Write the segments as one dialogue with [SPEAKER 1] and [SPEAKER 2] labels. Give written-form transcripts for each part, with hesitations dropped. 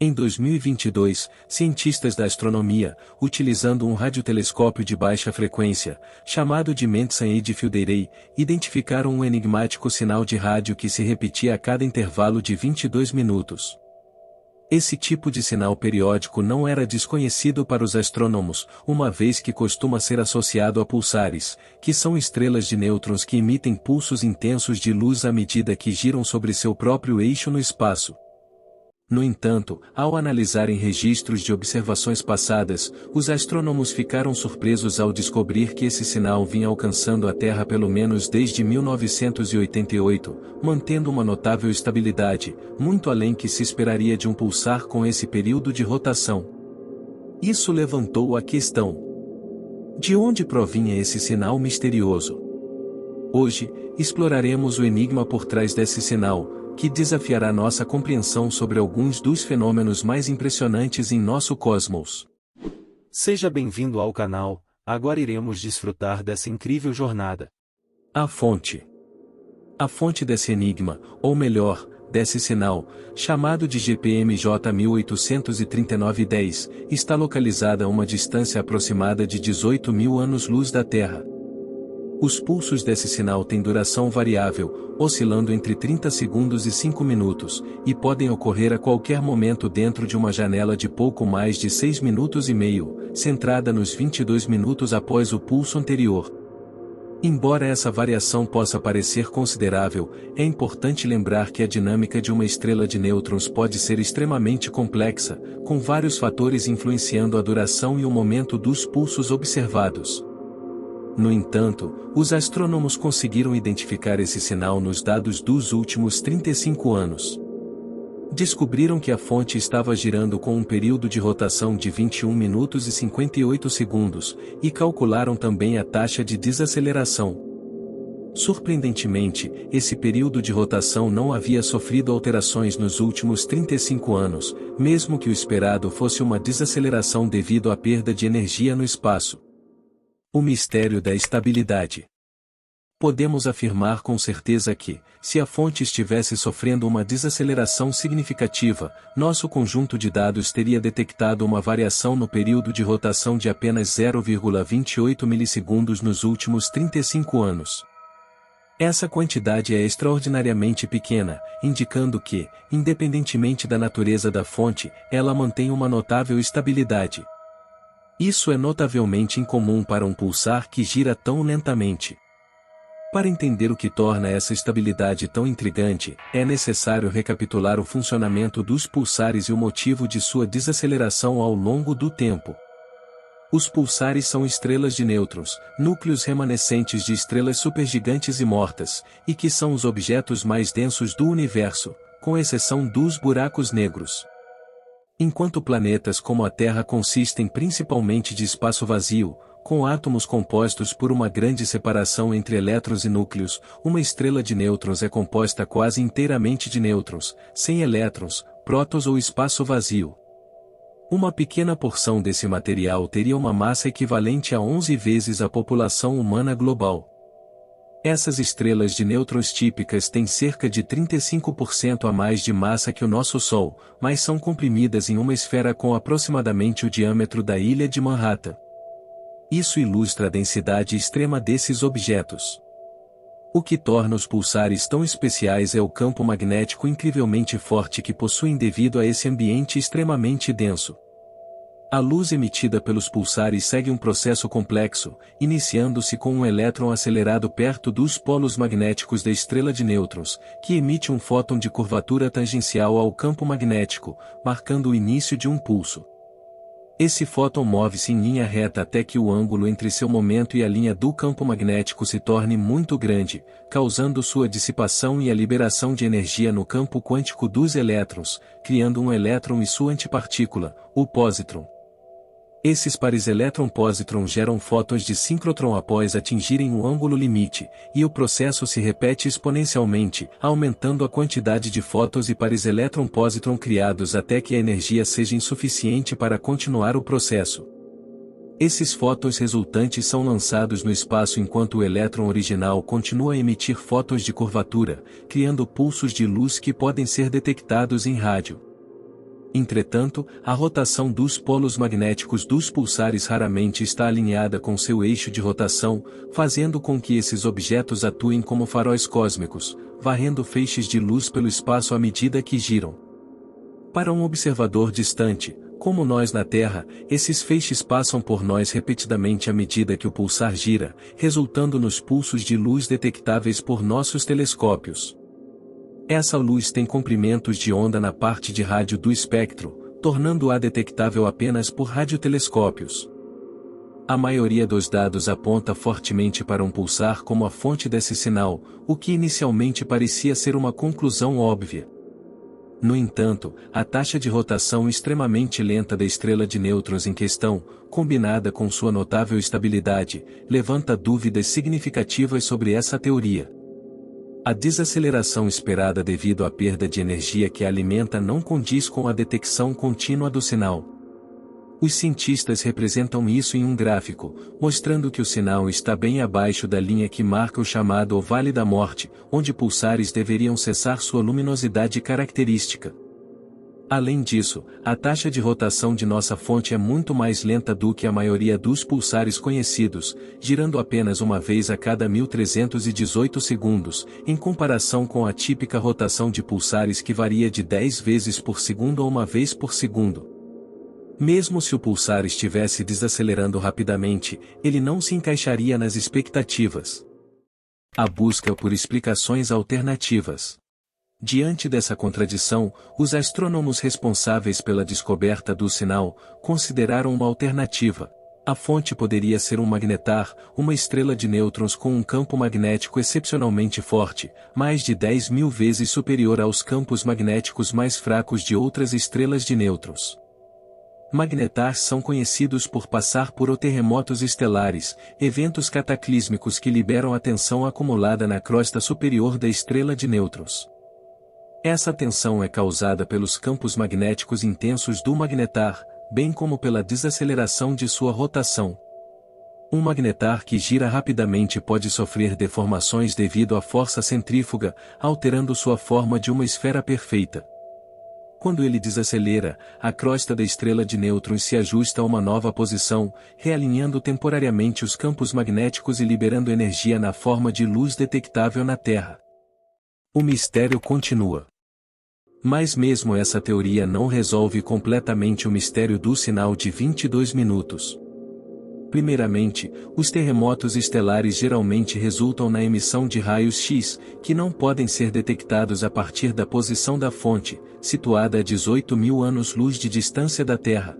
[SPEAKER 1] Em 2022, cientistas da astronomia, utilizando um radiotelescópio de baixa frequência, chamado de Medsum Field Array, identificaram um enigmático sinal de rádio que se repetia a cada intervalo de 22 minutos. Esse tipo de sinal periódico não era desconhecido para os astrônomos, uma vez que costuma ser associado a pulsares, que são estrelas de nêutrons que emitem pulsos intensos de luz à medida que giram sobre seu próprio eixo no espaço. No entanto, ao analisarem registros de observações passadas, os astrônomos ficaram surpresos ao descobrir que esse sinal vinha alcançando a Terra pelo menos desde 1988, mantendo uma notável estabilidade, muito além que se esperaria de um pulsar com esse período de rotação. Isso levantou a questão: de onde provinha esse sinal misterioso? Hoje, exploraremos o enigma por trás desse sinal, que desafiará nossa compreensão sobre alguns dos fenômenos mais impressionantes em nosso cosmos.
[SPEAKER 2] Seja bem-vindo ao canal, agora iremos desfrutar dessa incrível jornada.
[SPEAKER 1] A fonte. A fonte desse enigma, ou melhor, desse sinal, chamado de GPMJ 1839-10, está localizada a uma distância aproximada de 18.000 anos-luz da Terra. Os pulsos desse sinal têm duração variável, oscilando entre 30 segundos e 5 minutos, e podem ocorrer a qualquer momento dentro de uma janela de pouco mais de 6 minutos e meio, centrada nos 22 minutos após o pulso anterior. Embora essa variação possa parecer considerável, é importante lembrar que a dinâmica de uma estrela de nêutrons pode ser extremamente complexa, com vários fatores influenciando a duração e o momento dos pulsos observados. No entanto, os astrônomos conseguiram identificar esse sinal nos dados dos últimos 35 anos. Descobriram que a fonte estava girando com um período de rotação de 21 minutos e 58 segundos, e calcularam também a taxa de desaceleração. Surpreendentemente, esse período de rotação não havia sofrido alterações nos últimos 35 anos, mesmo que o esperado fosse uma desaceleração devido à perda de energia no espaço. O mistério da estabilidade. Podemos afirmar com certeza que, se a fonte estivesse sofrendo uma desaceleração significativa, nosso conjunto de dados teria detectado uma variação no período de rotação de apenas 0,28 milissegundos nos últimos 35 anos. Essa quantidade é extraordinariamente pequena, indicando que, independentemente da natureza da fonte, ela mantém uma notável estabilidade. Isso é notavelmente incomum para um pulsar que gira tão lentamente. Para entender o que torna essa estabilidade tão intrigante, é necessário recapitular o funcionamento dos pulsares e o motivo de sua desaceleração ao longo do tempo. Os pulsares são estrelas de nêutrons, núcleos remanescentes de estrelas supergigantes e mortas, e que são os objetos mais densos do universo, com exceção dos buracos negros. Enquanto planetas como a Terra consistem principalmente de espaço vazio, com átomos compostos por uma grande separação entre elétrons e núcleos, uma estrela de nêutrons é composta quase inteiramente de nêutrons, sem elétrons, prótons ou espaço vazio. Uma pequena porção desse material teria uma massa equivalente a 11 vezes a população humana global. Essas estrelas de nêutrons típicas têm cerca de 35% a mais de massa que o nosso Sol, mas são comprimidas em uma esfera com aproximadamente o diâmetro da ilha de Manhattan. Isso ilustra a densidade extrema desses objetos. O que torna os pulsares tão especiais é o campo magnético incrivelmente forte que possuem devido a esse ambiente extremamente denso. A luz emitida pelos pulsares segue um processo complexo, iniciando-se com um elétron acelerado perto dos polos magnéticos da estrela de nêutrons, que emite um fóton de curvatura tangencial ao campo magnético, marcando o início de um pulso. Esse fóton move-se em linha reta até que o ângulo entre seu momento e a linha do campo magnético se torne muito grande, causando sua dissipação e a liberação de energia no campo quântico dos elétrons, criando um elétron e sua antipartícula, o pósitron. Esses pares elétron-pósitron geram fótons de síncrotron após atingirem o ângulo limite, e o processo se repete exponencialmente, aumentando a quantidade de fótons e pares elétron-pósitron criados até que a energia seja insuficiente para continuar o processo. Esses fótons resultantes são lançados no espaço enquanto o elétron original continua a emitir fótons de curvatura, criando pulsos de luz que podem ser detectados em rádio. Entretanto, a rotação dos polos magnéticos dos pulsares raramente está alinhada com seu eixo de rotação, fazendo com que esses objetos atuem como faróis cósmicos, varrendo feixes de luz pelo espaço à medida que giram. Para um observador distante, como nós na Terra, esses feixes passam por nós repetidamente à medida que o pulsar gira, resultando nos pulsos de luz detectáveis por nossos telescópios. Essa luz tem comprimentos de onda na parte de rádio do espectro, tornando-a detectável apenas por radiotelescópios. A maioria dos dados aponta fortemente para um pulsar como a fonte desse sinal, o que inicialmente parecia ser uma conclusão óbvia. No entanto, a taxa de rotação extremamente lenta da estrela de nêutrons em questão, combinada com sua notável estabilidade, levanta dúvidas significativas sobre essa teoria. A desaceleração esperada devido à perda de energia que a alimenta não condiz com a detecção contínua do sinal. Os cientistas representam isso em um gráfico, mostrando que o sinal está bem abaixo da linha que marca o chamado Vale da Morte, onde pulsares deveriam cessar sua luminosidade característica. Além disso, a taxa de rotação de nossa fonte é muito mais lenta do que a maioria dos pulsares conhecidos, girando apenas uma vez a cada 1318 segundos, em comparação com a típica rotação de pulsares que varia de 10 vezes por segundo a uma vez por segundo. Mesmo se o pulsar estivesse desacelerando rapidamente, ele não se encaixaria nas expectativas. A busca por explicações alternativas. Diante dessa contradição, os astrônomos responsáveis pela descoberta do sinal consideraram uma alternativa. A fonte poderia ser um magnetar, uma estrela de nêutrons com um campo magnético excepcionalmente forte, mais de 10.000 vezes superior aos campos magnéticos mais fracos de outras estrelas de nêutrons. Magnetars são conhecidos por passar por terremotos estelares, eventos cataclísmicos que liberam a tensão acumulada na crosta superior da estrela de nêutrons. Essa tensão é causada pelos campos magnéticos intensos do magnetar, bem como pela desaceleração de sua rotação. Um magnetar que gira rapidamente pode sofrer deformações devido à força centrífuga, alterando sua forma de uma esfera perfeita. Quando ele desacelera, a crosta da estrela de nêutrons se ajusta a uma nova posição, realinhando temporariamente os campos magnéticos e liberando energia na forma de luz detectável na Terra. O mistério continua. Mas mesmo essa teoria não resolve completamente o mistério do sinal de 22 minutos. Primeiramente, os terremotos estelares geralmente resultam na emissão de raios X, que não podem ser detectados a partir da posição da fonte, situada a 18.000 anos-luz de distância da Terra.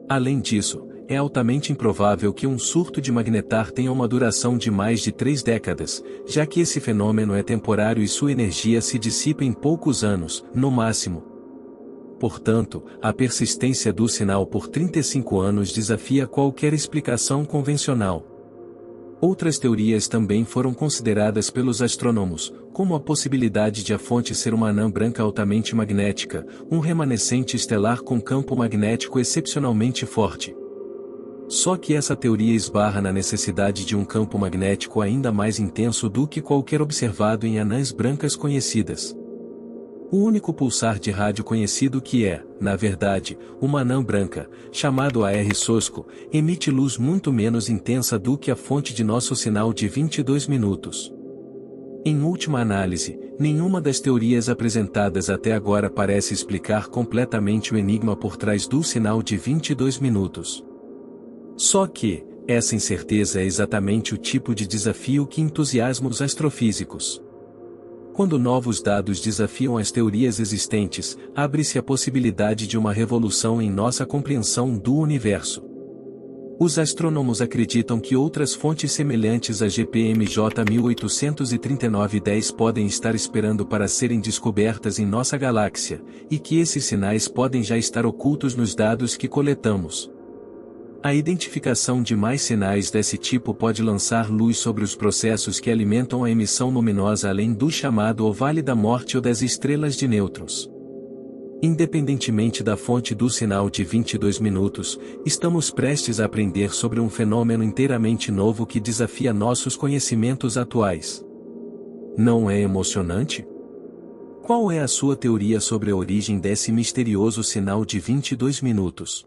[SPEAKER 1] Além disso, é altamente improvável que um surto de magnetar tenha uma duração de mais de 3 décadas, já que esse fenômeno é temporário e sua energia se dissipa em poucos anos, no máximo. Portanto, a persistência do sinal por 35 anos desafia qualquer explicação convencional. Outras teorias também foram consideradas pelos astrônomos, como a possibilidade de a fonte ser uma anã branca altamente magnética, um remanescente estelar com campo magnético excepcionalmente forte. Só que essa teoria esbarra na necessidade de um campo magnético ainda mais intenso do que qualquer observado em anãs brancas conhecidas. O único pulsar de rádio conhecido que é, na verdade, uma anã branca, chamado AR-SOSCO, emite luz muito menos intensa do que a fonte de nosso sinal de 22 minutos. Em última análise, nenhuma das teorias apresentadas até agora parece explicar completamente o enigma por trás do sinal de 22 minutos. Só que, essa incerteza é exatamente o tipo de desafio que entusiasma os astrofísicos. Quando novos dados desafiam as teorias existentes, abre-se a possibilidade de uma revolução em nossa compreensão do universo. Os astrônomos acreditam que outras fontes semelhantes a GPMJ 1839-10 podem estar esperando para serem descobertas em nossa galáxia, e que esses sinais podem já estar ocultos nos dados que coletamos. A identificação de mais sinais desse tipo pode lançar luz sobre os processos que alimentam a emissão luminosa além do chamado Vale da Morte ou das estrelas de nêutrons. Independentemente da fonte do sinal de 22 minutos, estamos prestes a aprender sobre um fenômeno inteiramente novo que desafia nossos conhecimentos atuais. Não é emocionante? Qual é a sua teoria sobre a origem desse misterioso sinal de 22 minutos?